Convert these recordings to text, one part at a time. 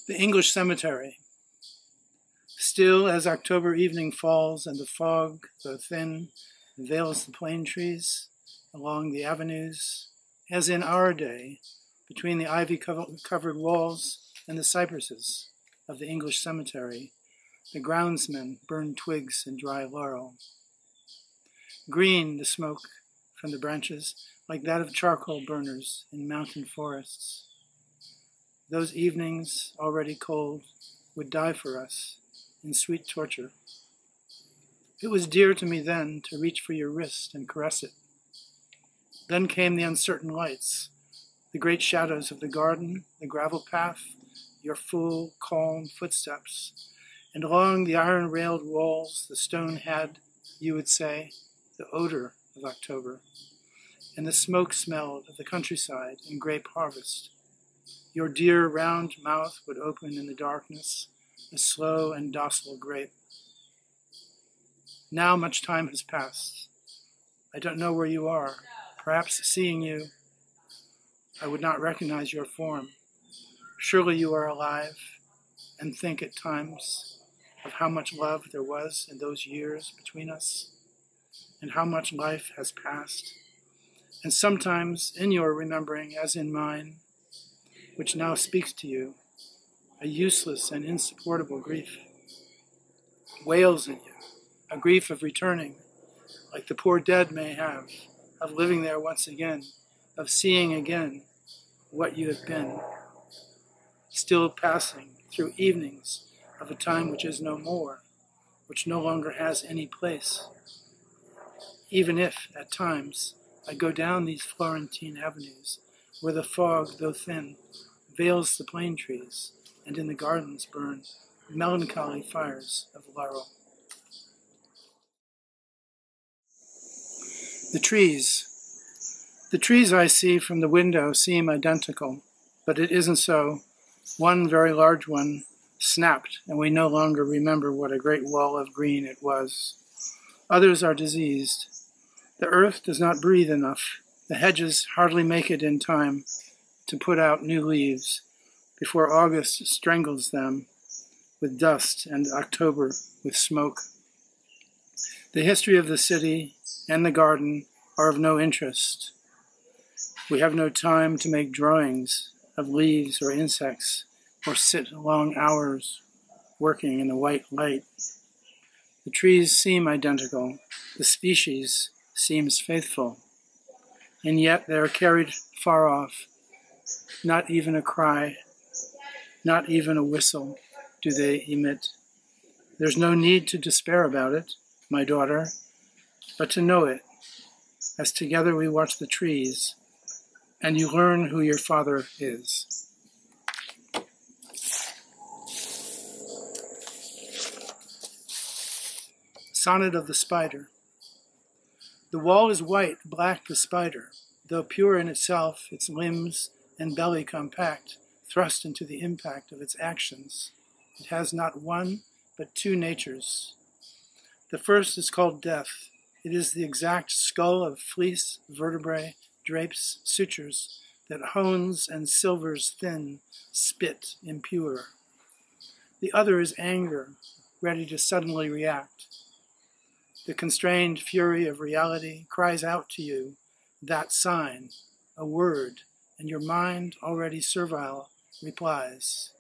The English cemetery. Still as October evening falls and the fog, though thin, veils the plane trees along the avenues, as in our day, between the ivy-covered walls and the cypresses of the English cemetery, the groundsmen burn twigs and dry laurel. Green the smoke from the branches, like that of charcoal burners in mountain forests. Those evenings, already cold, would die for us in sweet torture. It was dear to me then to reach for your wrist and caress it. Then came the uncertain lights, the great shadows of the garden, the gravel path, your full, calm footsteps, and along the iron-railed walls the stone had, you would say, the odor of October, and the smoke smelled of the countryside and grape harvest. Your dear round mouth would open in the darkness, a slow and docile grape. Now much time has passed. I don't know where you are. Perhaps seeing you, I would not recognize your form. Surely you are alive, and think at times of how much love there was in those years between us, and how much life has passed. And sometimes in your remembering, as in mine, which now speaks to you, a useless and insupportable grief wails in you, a grief of returning, like the poor dead may have, of living there once again, of seeing again what you have been, still passing through evenings of a time which is no more, which no longer has any place. Even if, at times, I go down these Florentine avenues, where the fog, though thin, veils the plane trees, and in the gardens burn melancholy fires of laurel. The trees. The trees I see from the window seem identical, but it isn't so. One very large one snapped, and we no longer remember what a great wall of green it was. Others are diseased. The earth does not breathe enough. The hedges hardly make it in time to put out new leaves before August strangles them with dust and October with smoke. The history of the city and the garden are of no interest. We have no time to make drawings of leaves or insects or sit long hours working in the white light. The trees seem identical. The species seems faithful. And yet they are carried far off. Not even a cry, not even a whistle do they emit. There's no need to despair about it, my daughter, but to know it, as together we watch the trees, and you learn who your father is. Sonnet of the Spider. The wall is white, black the spider, though pure in itself, its limbs and belly compact, thrust into the impact of its actions. It has not one, but two natures. The first is called death. It is the exact skull of fleece, vertebrae, drapes, sutures, that hones and silvers thin, spit impure. The other is anger, ready to suddenly react. The constrained fury of reality cries out to you, that sign, a word, and your mind, already servile, replies.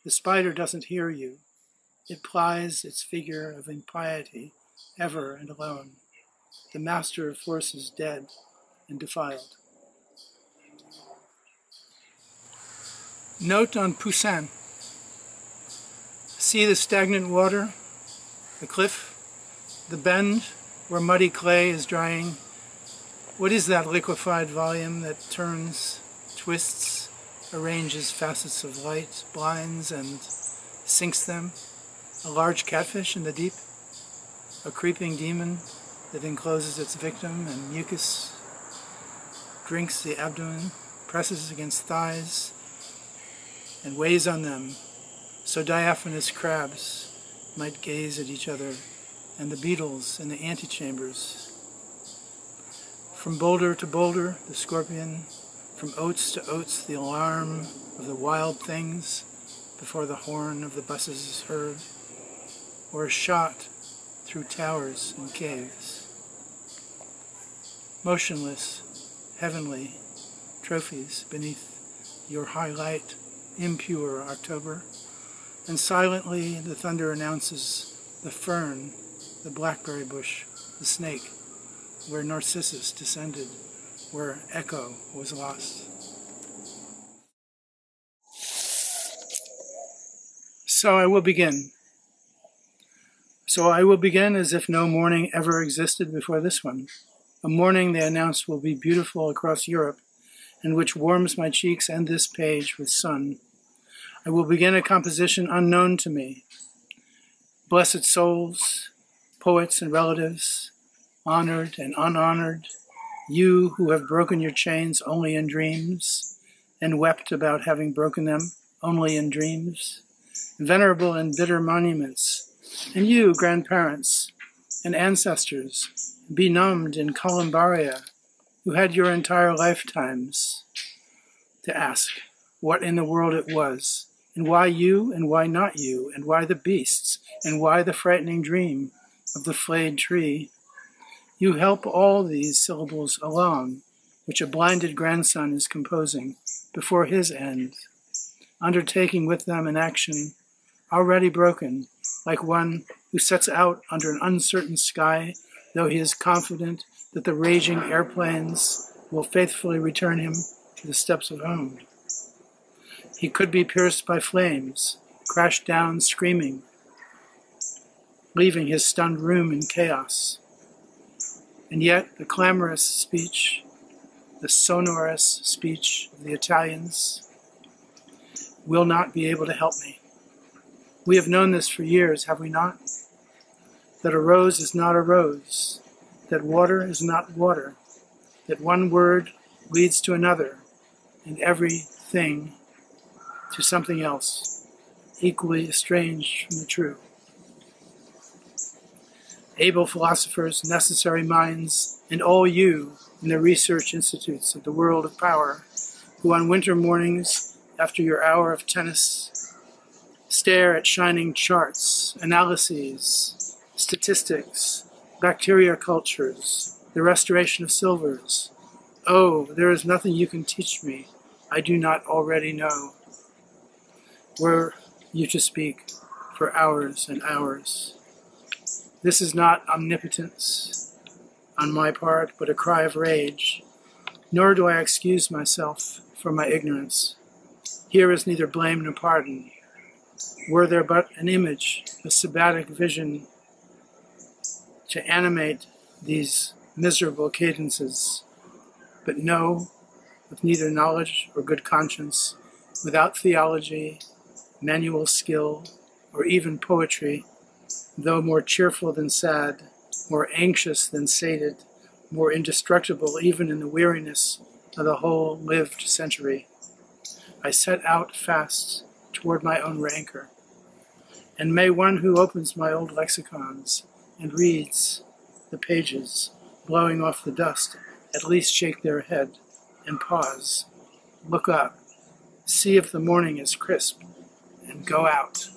The spider doesn't hear you. It plies its figure of impiety, ever and alone, the master of forces dead and defiled. Note on Poussin. See the stagnant water, the cliff, the bend where muddy clay is drying. What is that liquefied volume that turns, twists, arranges facets of light, blinds, and sinks them? A large catfish in the deep? A creeping demon that encloses its victim, and mucus drinks the abdomen, presses against thighs, and weighs on them, so diaphanous crabs might gaze at each other, and the beetles in the antechambers. From boulder to boulder, the scorpion, from oats to oats, the alarm of the wild things before the horn of the buses is heard, or a shot through towers and caves. Motionless, heavenly trophies beneath your high light, impure October, and silently the thunder announces the fern, the blackberry bush, the snake, where Narcissus descended, where Echo was lost. So I will begin as if no morning ever existed before this one. A morning, they announced, will be beautiful across Europe, and which warms my cheeks and this page with sun. I will begin a composition unknown to me. Blessed souls, poets and relatives, honored and unhonored, you who have broken your chains only in dreams, and wept about having broken them only in dreams, venerable and bitter monuments, and you, grandparents and ancestors, benumbed in columbaria, who had your entire lifetimes to ask what in the world it was, and why you, and why not you, and why the beasts, and why the frightening dream of the flayed tree. You help all these syllables along, which a blinded grandson is composing before his end, undertaking with them an action already broken, like one who sets out under an uncertain sky, though he is confident that the raging airplanes will faithfully return him to the steps of home. He could be pierced by flames, crashed down screaming, leaving his stunned room in chaos. And yet the clamorous speech, the sonorous speech of the Italians will not be able to help me. We have known this for years, have we not? That a rose is not a rose, that water is not water, that one word leads to another, and everything to something else, equally estranged from the true. Able philosophers, necessary minds, and all you in the research institutes of the world of power, who on winter mornings, after your hour of tennis, stare at shining charts, analyses, statistics, bacteria cultures, the restoration of silvers. Oh, there is nothing you can teach me I do not already know. Were you to speak for hours and hours. This is not omnipotence on my part, but a cry of rage, nor do I excuse myself for my ignorance. Here is neither blame nor pardon. Were there but an image, a sabbatic vision, to animate these miserable cadences, but no, with neither knowledge or good conscience, without theology, manual skill, or even poetry, though more cheerful than sad, more anxious than sated, more indestructible even in the weariness of the whole lived century, I set out fast toward my own rancor. And may one who opens my old lexicons and reads the pages, blowing off the dust, at least shake their head and pause, look up, see if the morning is crisp, and go out.